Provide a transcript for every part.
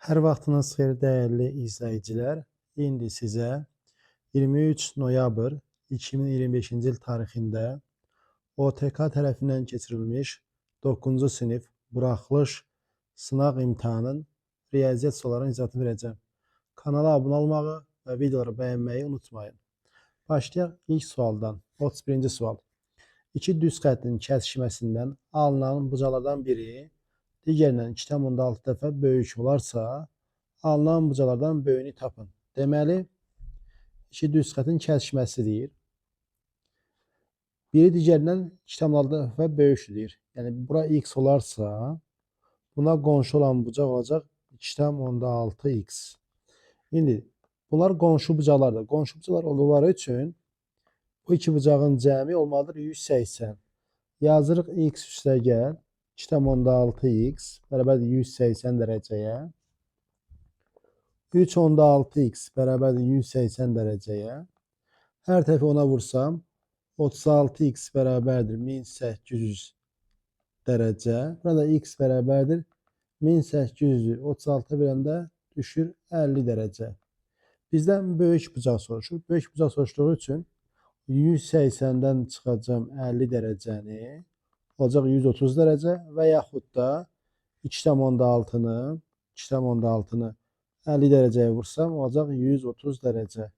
Hər vaxtınız xeyir dəyərli izləyicilər. İndi sizə 23 noyabr 2025-ci il tarixində OTK tərəfindən keçirilmiş 9-cu sinif buraxılış sınaq imtahanının riyaziyyat suallarının icazını verəcəm. Kanala abunə olmağı və videoları bəyənməyi unutmayın. Başlayaq ilk sualdan. 31-ci sual. İki düz xəttin kəsişməsindən alınan bucaqlardan biri digərindən 2,6 dəfə böyük olarsa, alınan bucaqlardan böyüyünü tapın. Deməli, iki düz xəttin kəsişməsidir. Biri digərindən 2,6 dəfə böyükdür deyir. Yəni, bura x olarsa, buna qonşu olan bucaq olacaq 2,6x. İndi, bunlar qonşu bucaqlardır. Qonşu bucaqlar olduqları üçün bu iki bucağın cəmi olmalıdır 180. Yazırıq x üstə gəl. 2,6x bərabərdir 180 dərəcəyə. 3,6x bərabərdir 180 dərəcəyə. Hər tərəfi ona vursam, 36x bərabərdir 1800 dərəcə. Burada x bərabərdir 1800-ü 36-a verəndə düşür 50 dərəcə. Bizdən böyük bucaq soruşur. Böyük bucaq soruşduğu üçün 180-dən çıxacam 50 dərəcəni. Olacaq 130 dərəcə və yaxud da 2,6-nı 50 dərəcəyə vursam, olacaq 130 dərəcə.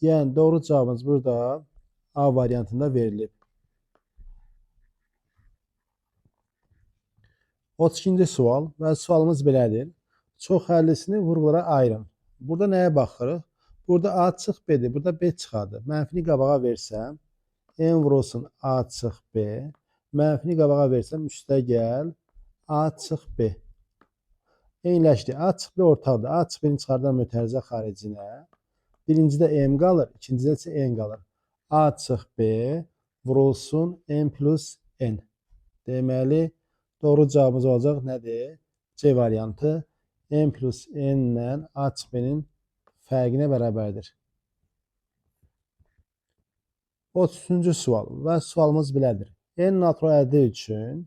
Yəni, doğru cavabımız burada A variantında verilib. 32-ci sual və sualımız belədir. Çox həllisini vurğulara ayırın. Burada nəyə baxırıq? Burada A çıx B-dir. Burada B çıxadır. Mənfini qabağa versəm, N vurulsun A çıx B. Mənfini qabağa versəm, üstə gəl, A çıx B. Eyniləşdi. A çıx B ortadır. A çıx B-ni çıxardan mötərizə xaricinə. Birincidə M qalır, ikincidə isə N qalır. A çıx B vurulsun N plus N. Deməli, doğru cavabımız olacaq nədir? C variantı. N plus N-lə A çıx B-nin fərqinə bərabərdir. 33-cü sual və sualımız belədir. N natural ədədi üçün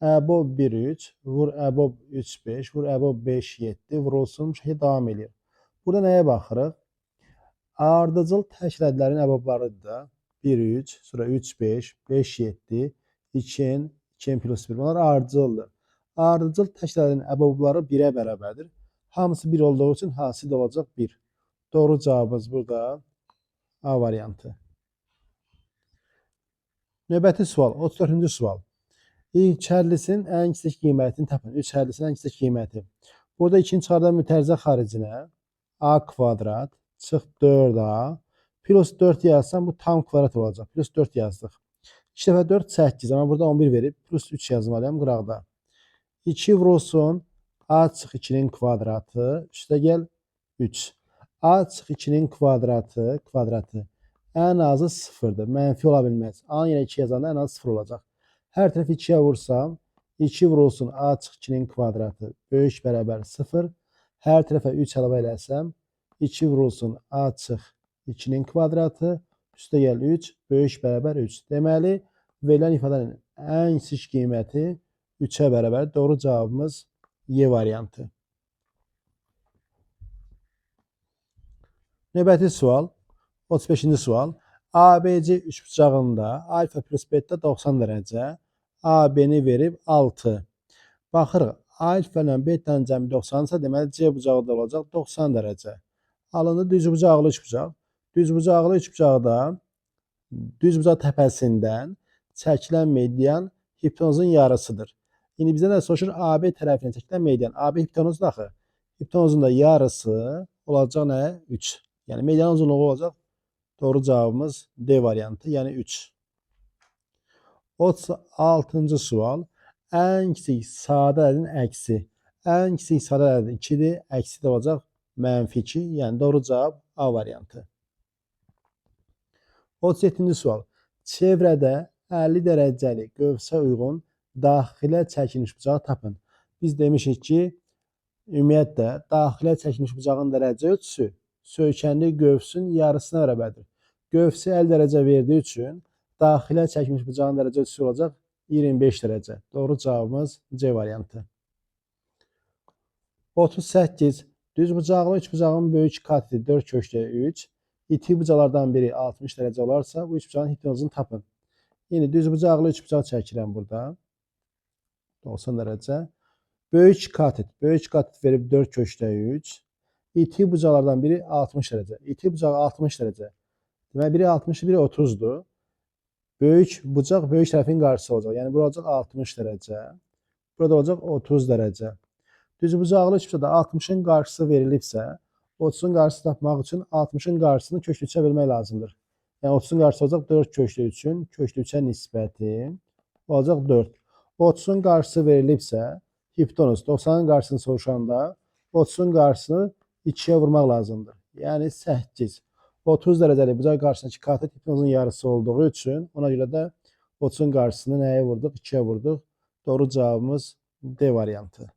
əbob 1, 3, vur əbob 3, 5, vur əbob 5, 7, vurulsun, bu şəkildə davam edir. Burada nəyə baxırıq? Ardıcıl təşkil ədədlərin əboblarıdır da. 1, 3, sonra 3, 5, 5, 7, 2N, 2N plus 1. Bunlar ardıcıldır. Ardıcıl təşkil ədədlərin əbobları 1-ə bərabərdir. Hamısı 1 olduğu üçün hasil olacaq 1. Doğru cavabımız burada A variantı. Növbəti sual, 34-cü sual. İlk həllisinin ən kiçik qiymətini tapın. 3 həllisinin ən kiçik qiyməti. Burada 2-ni çıxardan mütərizə xaricinə A kvadrat çıx 4A plus 4 yazsam bu tam kvadrat olacaq. Plus 4 yazdıq. 2 dəfə 4 8. Amma burada 11 verib. Plus 3 yazmalıyam qıraqda. 2 vurulsun A çıx 2-nin kvadratı. Üstə gəl 3. A çıx 2-nin kvadratı. Ən azı 0-dır. Mənfi ola bilməz. A yenə 2 yazanda ən azı 0 olacaq. Hər tərəfi 2-yə vursam, 2 vurulsun A çıx 2-nin kvadratı böyük bərabər 0. Hər tərəfə 3 əlavə eləsəm, 2 vurulsun A çıx 2-nin kvadratı, üstə gəl 3, böyük bərabər 3. Deməli, verilən ifadənin ən kiçik qiyməti 3-ə bərabər. Doğru cavabımız Y variantı. Növbəti sual, 35-ci sual. ABC üçbucağında alfa plus beta 90 dərəcə, AB-ni verib 6. Baxırıq, alfa ilə beta'nın cəmi 90-dırsa, deməli C bucağı da olacaq 90 dərəcə. Alındı düzbucaqlı üçbucaq. Düzbucaqlı üçbucaqda düzbucaq təpəsindən çəkilən median hipotenuzun yarısıdır. İndi bizdən də soruşur AB tərəfindən çəkilən median. AB hipotenuzun axı. Hipotenuzun da yarısı olacaq nə? 3. Yəni medianın uzunluğu olacaq. Doğru cavabımız D variantı, yəni 3. 36-cı sual. Ən kiçik sadə ədədin əksi. Ən kiçik sadə ədəd 2-dir, əksi də olacaq mənfi 2. Yəni doğru cavab A variantı. 37-ci sual. Çevrədə 50 dərəcəli qövsə uyğun daxilə çəkilmiş bucağı tapın. Biz demişik ki, ümumiyyətlə daxilə çəkilmiş bucağın dərəcə ölçüsü söykəndiyi qövsün yarısına bərabərdir. Qövsü 50 dərəcə verdiyi üçün daxilə çəkilmiş bucağın dərəcə ölçüsü olacaq 25 dərəcə. Doğru cavabımız C variantı. 38 düz bucaqlı üç bucağın böyük kateti 4 köşkdə 3. İti bucaqlardan biri 60 dərəcə olarsa bu üç bucağın hipotenuzunu tapın. Yine düz bucaqlı üç bucaq çəkirəm burada. 90 dərəcə. Böyük katet verib 4 köşkdə 3. İti bucaqlardan biri 60 dərəcə. İti bucağı 60 dərəcə. Deməli biri 60, biri 30'dur. Böyük bucaq böyük tərəfin qarşısı olacaq. Yəni bura olacaq 60 dərəcə. Burada olacaq 30 dərəcə. Düz bucaqlı üçbucaqda 60'ın qarşısı verilibsə, 30'un qarşısını tapmaq üçün 60'ın qarşısını köklü 3'ə bölmək lazımdır. Yəni 30'un qarşısı olacaq 4 köklü 3'ün köklü 3'ə nisbəti olacaq 4. 30'un qarşısı verilibsə, hipotenuz 90'ın qarşısını soruşanda 30'un qarşısını 2'yə vurmaq lazımdır. Yəni 8. 30 dərəcəli bucaq qarşısındakı katet hipotenuzun yarısı olduğu üçün ona görə də 30'un qarşısını nəyə vurduq? 2'yə vurduq. Doğru cavabımız D variantı.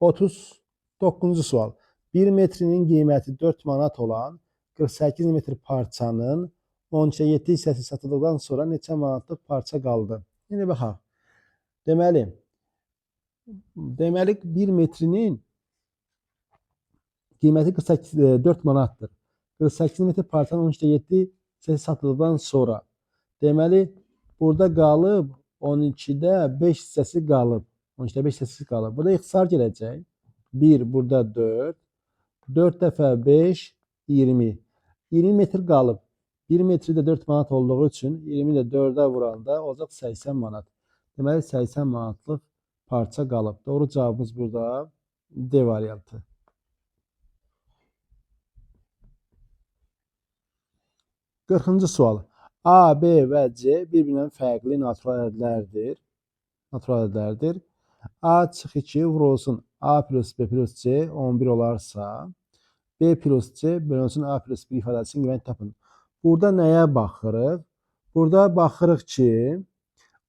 39-cu sual. 1 metrinin qiyməti 4 manat olan 48 metr parçanın 12/7 hissəsi satıldıqdan sonra neçə manatlıq parça qaldı? Yine baxaq. Deməli 1 metrinin qiyməti 4 manatdır. 48 metr parçanın 12/7 hissəsi satıldıqdan sonra. Deməli burada qalıb 12'də 5 hissəsi qalıb. 12'də 5 hissəsi qalıb. Burada ixtisar gələcək. 1 burada 4. 4 dəfə 5 20. 20 metr qalıb. 1 metri də 4 manat olduğu üçün 20 də 4'ə vuranda olacaq 80 manat. Deməli 80 manatlıq parça qalıb. Doğru cavabımız burada D variantı. 40-cı sual. A, B və C bir-birindən fərqli natural ədədlərdir. A çıx 2 vurulsun A plus B plus C 11 olarsa, B plus C bölünsün A plus 1 ifadəsinin qiymətini tapın. Burada nəyə baxırıq? Burada baxırıq ki,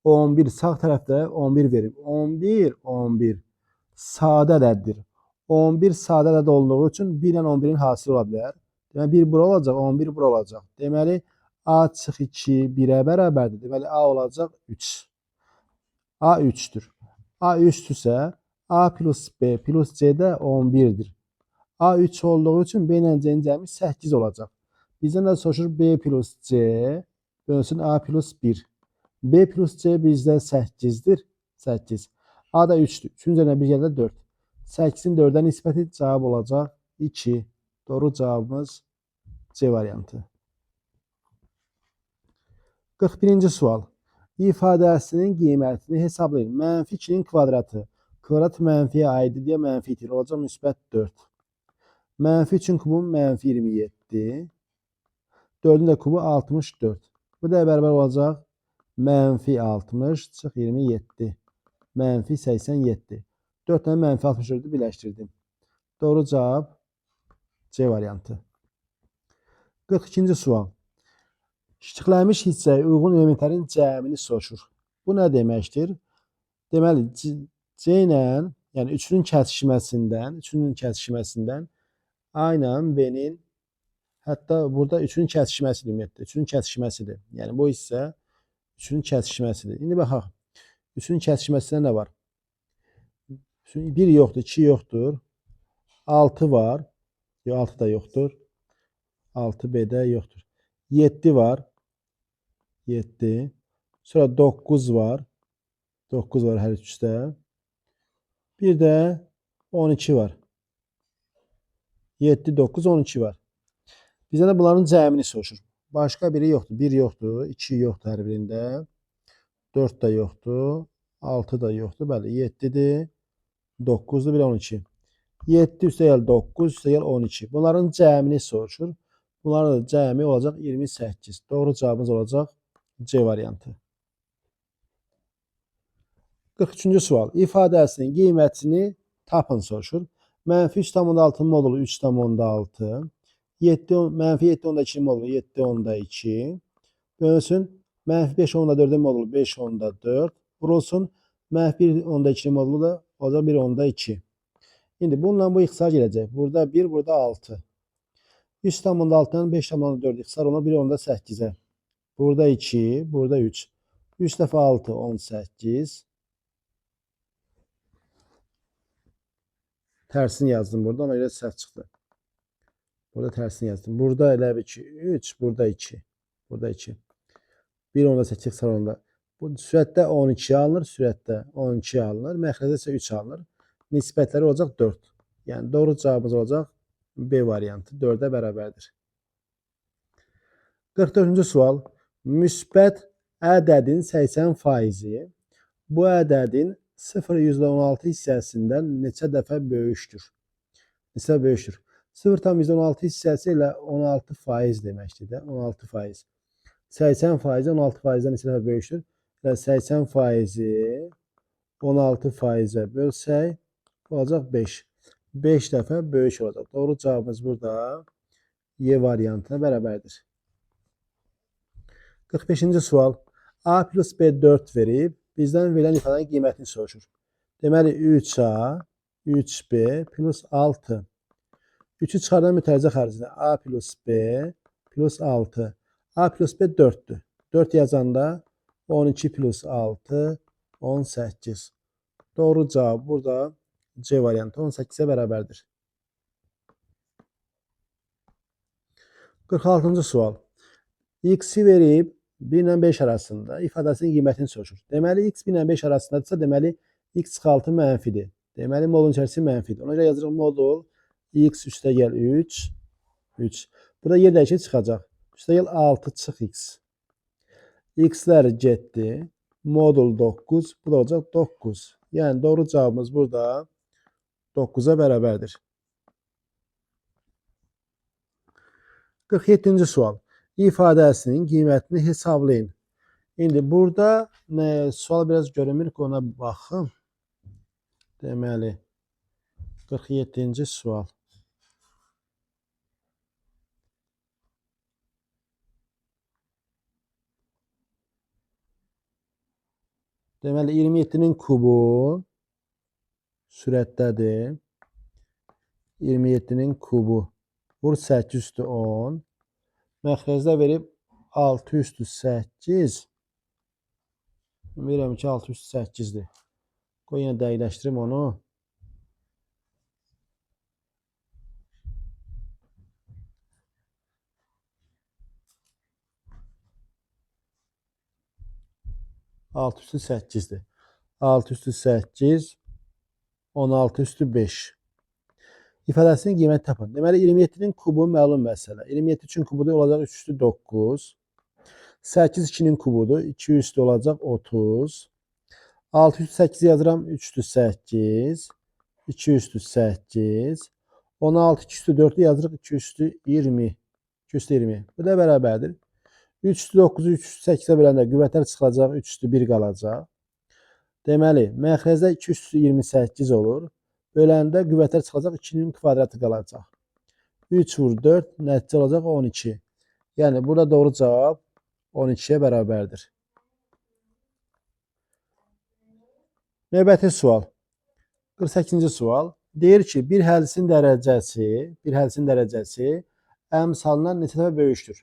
11 sağ tərəfdə 11 verib. 11 sadə ədəddir. 11 sadə ədəd olduğu üçün 1 ilə 11'in hasili ola bilər. Deməli 1 bura olacaq, 11 bura olacaq. Deməli A çıx 2 1'ə bərabərdir. Deməli A olacaq 3. A 3'dür. A 3'dürsə A plus B plus C də 11'dir. A 3 olduğu üçün B ilə C'nin cəmi 8 olacaq. Bizdən də soruşur B plus C bölünsün A plus 1. B plus C bizdə 8'dir. 8. A da 3'dür. 3'ün üzərinə 1 gəldə 4. 8'in 4'ə nisbəti cavab olacaq 2. Doğru cavabımız C variantı. 41-ci sual. İfadəsinin qiymətini hesablayın. Mənfi 2'nin kvadratı. Kvadrat mənfiyə aiddir deyə mənfi itir. Olacaq müsbət 4. Mənfi 3'ün kubu mənfi 27. 4'ün də kubu 64. Bu da bərabər olacaq mənfi 60 çıx 27. Mənfi 87. 4 tane mənfi 64'ü birləşdirdim. Doğru cavab C variantı. 42-ci sual. Şişiklənmiş hissəyə uyğun elementlərin cəmini soruşur. Bu nə deməkdir? Deməli C ilə, yəni üçünün kəsişməsindən A ilə B'nin, hətta burada üçünün kəsişməsidir ümumiyyətlə. Üçünün kəsişməsidir. Yəni bu hissə üçünün kəsişməsidir. İndi baxaq. Üçünün kəsişməsində nə var? 1 yoxdur, 2 yoxdur. 6 var. 6 da yoxdur. 6 B'də yoxdur. 7 var. 7. Sonra 9 var. 9 var hər üçdə. Bir də 12 var. 7, 9, 12 var. Bizə də bunların cəmini soruşur. Başqa biri yoxdur. 1 yoxdur. 2 yoxdur hər birində. 4 da yoxdur. 6 da yoxdur. Bəli, 7'dir. 9'dur. Bir 12. 7 üstəgəl 9 üstəgəl 12. Bunların cəmini soruşur. Bunların da cəmi olacaq 28. Doğru cavabımız olacaq C variantı. 43-cü sual. İfadəsinin qiymətini tapın soruşur. Mənfi 3,6 modulu 3,6. Mənfi 7,2 modulu 7,2. Bölünsün. Mənfi 5,4 modulu 5,4. Vurulsun. Mənfi 1,2 modulu da olacaq 1,2. İndi bununla bu ixtisar gələcək. Burada 1, burada 6. 3,6'dan 5,4 ixtisar olunur 1,8'ə. Burada 2, burada 3. 3 dəfə 6, 18. Tərsini yazdım burada, ona görə səhv çıxdı. Burada tərsini yazdım. Burada elə bir ki 3, burada 2. Burada 2. 1 onda 8 salonda. Bu sürətdə 12 alınır, sürətdə 12 alınır, məxrəcdə isə 3 alınır. Nisbətləri olacaq 4. Yəni doğru cavabımız olacaq B variantı 4-ə bərabərdir. 44-cü sual. Müsbət ədədin 80% bu ədədin 0,16 hissəsindən neçə dəfə böyükdür? Neçə böyükdür? 0,16 hissəsi ilə 16% deməkdir də. 16%. 80% 16%-dən neçə dəfə böyükdür? Və 80%-i 16%-ə bölsək, olacaq 5. 5 dəfə böyük olacaq. Doğru cavabımız burada Y variantına bərabərdir. 45-ci sual. A plus B 4 verib, bizdən verilən ifadənin qiymətini soruşur. Deməli, 3A, 3B plus 6. 3-ü çıxardan mütərizə xərcində A plus B plus 6. A plus B 4'dür. 4 yazanda 12 plus 6, 18. Doğru cavab burada C variantı 18'e bərabərdir. 46-cı sual. X-i verib 1 ilə 5 arasında ifadəsinin qiymətini soruşur. Deməli, X 1 ilə 5 arasındadırsa, deməli, X çıxı 6 mənfidir. Deməli, modulun içərisi mənfidir. Ona görə yazırıq modul X üstə gəl 3, 3. Burada yer dəyişir çıxacaq. Üstə gəl 6 çıx X. X-lər getdi. Modul 9. Bu da olacaq 9. Yəni, doğru cavabımız burada 9'a bərabərdir. 47-ci sual. İfadəsinin qiymətini hesablayın. İndi burada sual biraz görünmür ki, ona baxın. Deməli, 47-ci sual. Deməli, 27-nin kubu sürətdədir. 27-nin kubu vur 8 üstü 10. Məxrəcdə verib 6 üstü 8. Bilirəm ki, 6 üstü 8'dir. Qoy yenə dəqiqləşdirim onu. Altı üstü 8'dir. 6 üstü 8, 16 üstü 5. İfadəsinin qiyməti tapın. Deməli, 27-nin kubu məlum məsələ. 27 üçün kubuda olacaq 3 üstü 9. 8 2-nin kubudur. 2 üstü olacaq 30. 6 üstü 8 yazıram. 3 üstü 8. 2 üstü 8. 16 2 üstü 4'ü yazırıq. 2 üstü 20. 2 üstü 20. Bu da bərabərdir. 3 üstü 9'u 3 üstü 8'e böləndə qüvvətlər çıxacaq. 3 üstü 1 qalacaq. Deməli, məxrəcdə 2 üstü 28 olur. Böləndə qüvvətlər çıxacaq, 2'nin kvadratı qalacaq. 3 vur 4, nəticə olacaq 12. Yəni, burada doğru cavab 12'ye bərabərdir. Növbəti sual. 48-ci sual. Deyir ki, bir hədsin dərəcəsi əmsalından neçə dəfə böyükdür?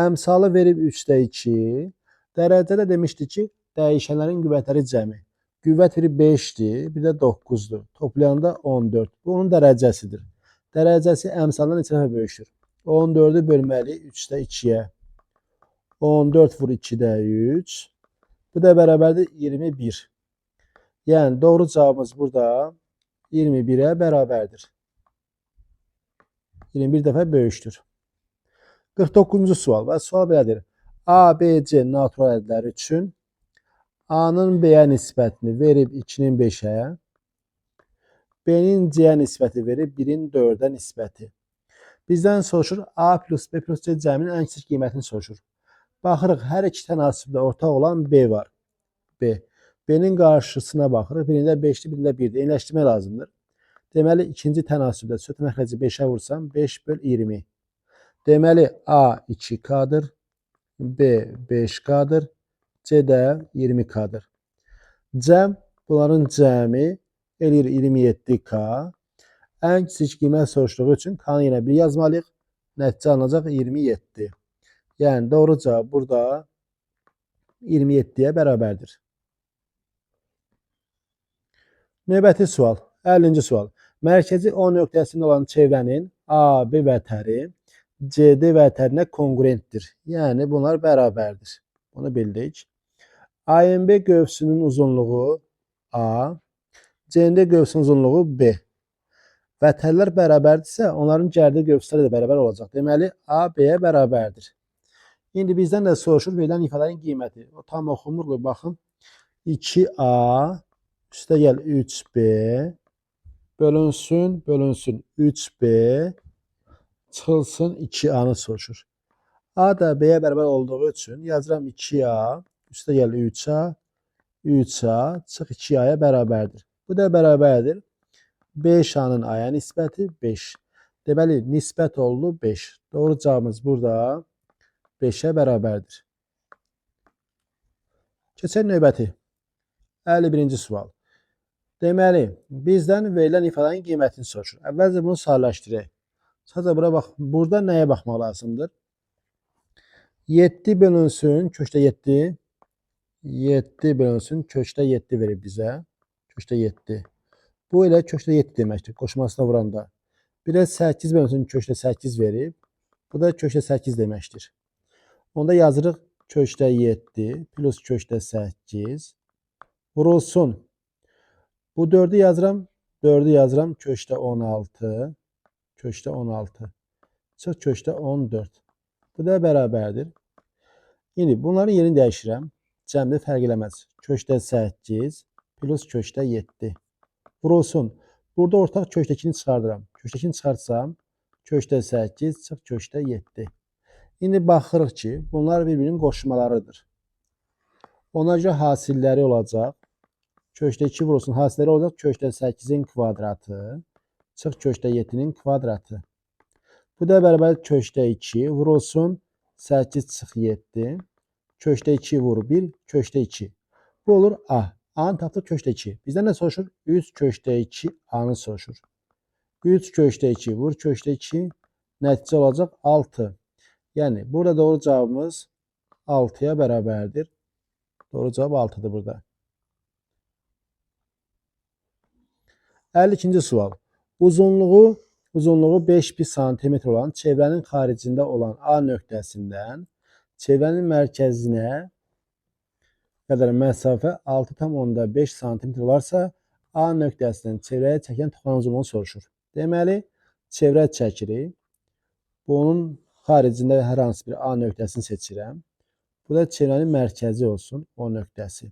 Əmsalı verib 3'də 2. Dərəcədə demişdi ki, dəyişənlərin qüvvətləri cəmi. Qüvvət verib 5'dir, bir də 9'dur. Toplayanda 14. Bu onun dərəcəsidir. Dərəcəsi əmsalından neçə dəfə böyükdür? 14'ü bölməli 3'də 2'yə. 14 vur 2'də 3. Bu da bərabərdir 21. Yəni, doğru cavabımız burada 21'ə bərabərdir. 21 dəfə böyükdür. 49-cu sual. Və sual belədir. A, B, C natural ədədlər üçün A'nın B'yə nisbətini verib 2'nin 5'ə, B'nin C'yə nisbəti verib 1'in 4'ə nisbəti. Bizdən soruşur A plus B plus C cəminin ən kiçik qiymətini soruşur. Baxırıq, hər iki tənasübdə ortaq olan B var. B. B'nin qarşısına baxırıq. Birində 5'dir, birində 1'dir. Eyniləşdirmək lazımdır. Deməli, ikinci tənasübdə söhbət məxrəci 5'ə vursam 5 böl 20. Deməli, A 2K'dır, B 5K'dır, C də 20K'dır. Cəm, bunların cəmi eləyir 27K. Ən kiçik qiymət soruşduğu üçün K'nı yenə 1 yazmalıyıq. Nəticə alınacaq 27. Yəni, doğru cavab burada 27'yə bərabərdir. Növbəti sual. 50-ci sual. Mərkəzi O nöqtəsində olan çevrənin AB vətəri CD vətərinə konqurentdir. Yəni bunlar bərabərdir. Bunu bildik. AMB qövsünün uzunluğu A, CND qövsünün uzunluğu B. Vətərlər bərabərdirsə, onların gərdi qövsləri də bərabər olacaq. Deməli, A B-yə bərabərdir. İndi bizdən də soruşur verilən ifadənin qiyməti. O tam oxunur, baxın. 2A üstə gəl 3B bölünsün 3B çıxılsın 2A-nı soruşur. A da B-yə bərabər olduğu üçün yazıram 2A üstə gəl 3A çıx 2A-ya bərabərdir. Bu da bərabərdir. 5A-nın A-ya nisbəti 5. Deməli, nisbət oldu 5. Doğru cavabımız burada 5-ə bərabərdir. Keçək növbəti. 51-ci sual. Deməli, bizdən verilən ifadənin qiymətini soruşur. Əvvəlcə bunu sadələşdirək. Sadəcə bura bax, burada nəyə baxmaq lazımdır? 7 bölünsün kökdə 7. 7 bölünsün kökdə 7 verir bizə. Kökdə 7. Bu ilə kökdə 7 deməkdir, qoşmasına vuranda. Bir də 8 bölünsün kökdə 8 verib. Bu da kökdə 8 deməkdir. Onda yazırıq kökdə 7 plus kökdə 8 vurulsun. Bu 4'ü yazıram. 4'ü yazıram kökdə 16. Kökdə 16. Çıx kökdə 14. Bu da bərabərdir. İndi bunların yerini dəyişirəm. Cəmdə fərq eləməz. Kökdə 8 plus kökdə 7. Vurulsun. Burada ortaq kökdəkini çıxardıram. Kökdəkini çıxartsam kökdə 8 çıx kökdə 7. İndi baxırıq ki, bunlar bir-birinin qoşmalarıdır. Ona görə hasilləri olacaq. Kökdə 2 vurulsun. Hasilləri olacaq kökdə 8-in kvadratı çıx kökdə 7-nin kvadratı. Bu da bərabər kökdə 2 vurulsun 8 çıx 7. Kökdə 2 vur 1 kökdə 2. Bu olur A. A-nın tapdıq kökdə 2. Bizdən nə soruşur? 3 kökdə 2 A-nı soruşur. 3 kökdə 2 vur kökdə 2. Nəticə olacaq 6. Yəni burada doğru cavabımız 6-ya bərabərdir. Doğru cavab 6-dır burada. 52-ci sual. Uzunluğu 5 pi santimetr olan çevrənin xaricində olan A nöqtəsindən çevrənin mərkəzinə qədər məsafə 6,5 santimetr olarsa A nöqtəsindən çevrəyə çəkilən toxunan uzunluğunu soruşur. Deməli, çevrə çəkirik. Bunun xaricində hər hansı bir A nöqtəsini seçirəm. Bu da çevrənin mərkəzi olsun, o nöqtəsi.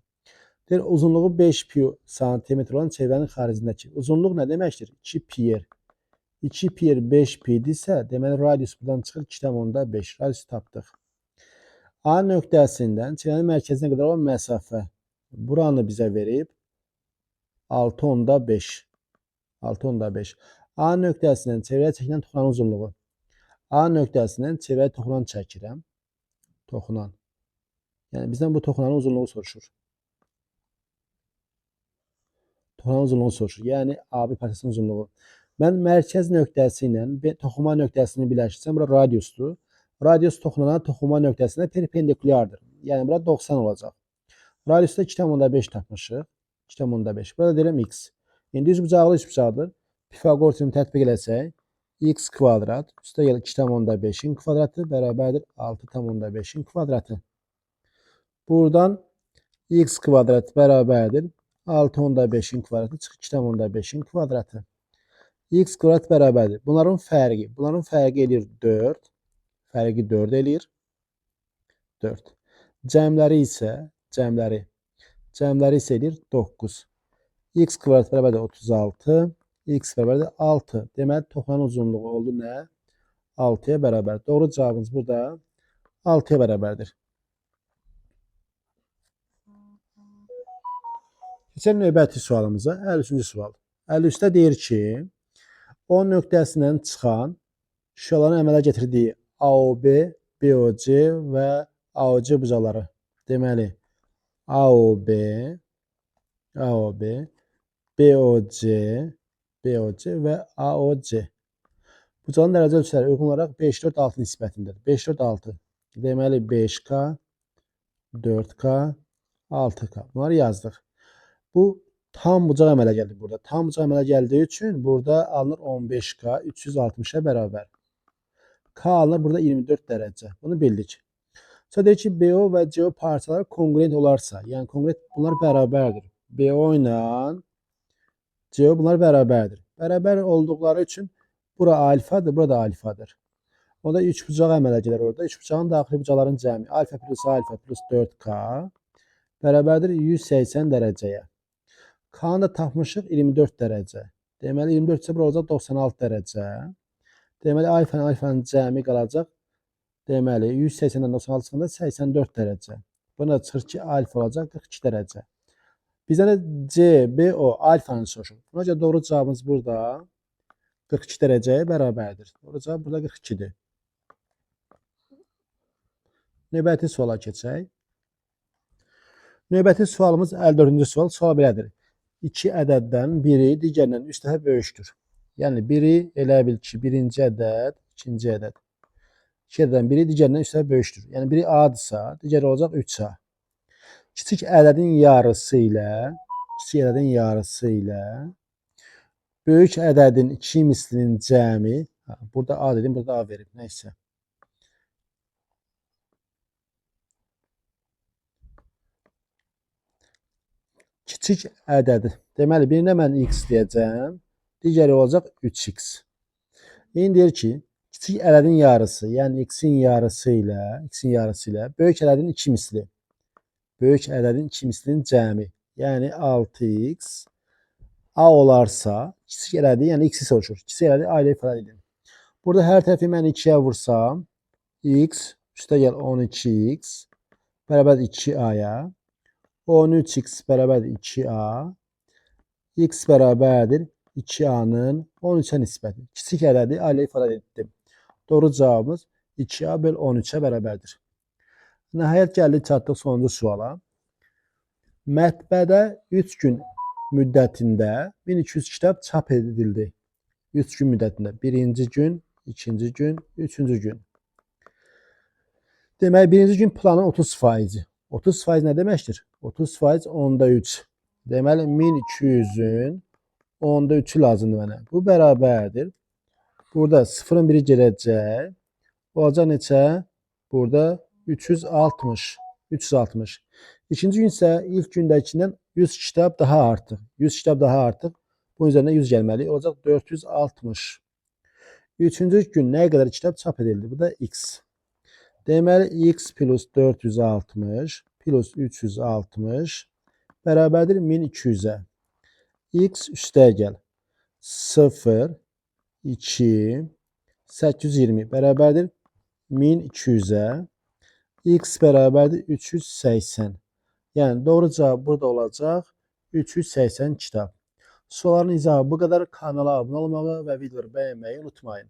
Deyir, uzunluğu 5 pi santimetr olan çevrənin xaricindəki. Uzunluq nə deməkdir? 2 pi yer. 2 pi yer 5 pidirsə, deməli radius buradan çıxır 2,5. Radiusu tapdıq. A nöqtəsindən çevrənin mərkəzinə qədər olan məsafə. Buranı bizə verib 6,5. 6,5. A nöqtəsindən çevrəyə çəkilən toxunan uzunluğu. A nöqtəsindən çevrəyə toxunan çəkirəm. Toxunan. Yəni bizdən bu toxunanın uzunluğu soruşur. Toxunan uzunluğu soruşur. Yəni AB parçasının uzunluğu. Mən mərkəz nöqtəsi ilə toxuma nöqtəsini birləşdirsəm, bura radiusdur. Radius toxunana toxuma nöqtəsinə perpendikulyardır. Yəni bura 90 olacaq. Radiusda 2,5 tapmışıq. 2,5. Burada deyirəm x. İndi üzbucaqlı üzbucaqdır. Pifaqor teoremini tətbiq eləsək, x kvadrat üstə gəlir 2,5-in kvadratı bərabərdir 6,5-in kvadratı. Buradan x kvadrat bərabərdir 6,5-in kvadratı çıx 2,5-in kvadratı. X kvadrat bərabərdir. Bunların fərqi eləyir 4. Fərqi 4 eləyir. 4. Cəmləri isə eləyir 9. X kvadrat bərabərdir 36. X bərabərdir 6. Deməli, toxunan uzunluğu oldu nə? 6-ya bərabər. Doğru cavabımız burada 6-ya bərabərdir. Keçək növbəti sualımıza. 53-cü sual. 53-də deyir ki, O nöqtəsindən çıxan şüşələrin əmələ gətirdiyi AOB, BOC və AOC bucaqları. Deməli, AOB, BOC və AOC. Bucağın dərəcə ölçüləri uyğun olaraq 5-4-6 nisbətindədir. 5-4-6. Deməli, 5K, 4K, 6K. Bunları yazdıq. Bu Tam bucaq əmələ gəldi burada. Tam bucaq əmələ gəldiyi üçün burada alınır 15K 360-a bərabər. K alınır burada 24 dərəcə. Bunu bildik. Sonra deyir ki, BO və CO parçaları konqruent olarsa, yəni konqruent bunlar bərabərdir. BO ilə CO bunlar bərabərdir. Bərabər olduqları üçün bura alfadır, burada alfadır. Onda 3 bucaq əmələ gəlir orada. 3 bucağın daxili bucaqların cəmi alfa plus 4K bərabərdir 180 dərəcəyə. K-nı da tapmışıq 24 dərəcə. Deməli 24 isə bura olacaq 96 dərəcə. Deməli alfanın cəmi qalacaq. Deməli 180-dən 96 çıxanda 84 dərəcə. Buna çıxır ki, alfa olacaq 42 dərəcə. Bizdən də CBO alfanı soruşur. Buna görə doğru cavabımız burada 42 dərəcəyə bərabərdir. Doğru cavab burada 42-dir. Növbəti suala keçək. Növbəti sualımız 54-cü sual. Sual belədir. 2 ədəddən biri digərindən 3 dəfə böyükdür. Yəni biri elə bil ki, birinci ədəd, ikinci ədəd. 2 ədəddən biri digərindən 3 dəfə böyükdür. Yəni biri A-dırsa, digəri olacaq 3A. Kiçik ədədin yarısı ilə böyük ədədin 2 mislinin cəmi, burada A dedim, burada A verib, nəysə. Kiçik ədəd, deməli birinə mən x deyəcəm, digəri olacaq 3x. İndi deyir ki, kiçik ədədin yarısı, yəni x-in yarısı ilə böyük ədədin 2 misli. Böyük ədədin 2 mislinin cəmi, yəni 6x A olarsa, kiçik ədədi, yəni x-i soruşur. Kiçik ədədi A ilə ifadə edin. Burada hər tərəfi mən 2-yə vursam, x üstə gəl 12x bərabər 2a-ya, 13x bərabərdir 2a, x bərabərdir 2a-nın 13-ə nisbəti. Kiçik ədədi A ilə ifadə etdim. Doğru cavabımız 2a böl 13-ə bərabərdir. Nəhayət gəldik, çatdıq sonuncu suala. Mətbəədə 3 gün müddətində 1200 kitab çap edildi. 3 gün müddətində. Birinci gün, ikinci gün, üçüncü gün. Deməli, birinci gün planın 30%. 30% nə deməkdir? 30% onda 3. Deməli, 1200-ün onda 3-ü lazımdır mənə. Bu bərabərdir. Burada 0-ın biri gedəcək. Olacaq neçə? Burada 360. 360. İkinci gün isə ilk gündəkindən 100 kitab daha artıq. 100 kitab daha artıq. Bunun üzərinə 100 gəlməli. Olacaq 460. Üçüncü gün nə qədər kitab çap edildi? Bu da x. Deməli, x plus 460 plus 360 bərabərdir 1200-ə. X üstə gəl. 0, 2, 820 bərabərdir 1200-ə. X bərabərdir 380. Yəni, doğru cavab burada olacaq 380 kitab. Sualların izahı bu qədər. Kanala abunə olmağı və videoları bəyənməyi unutmayın.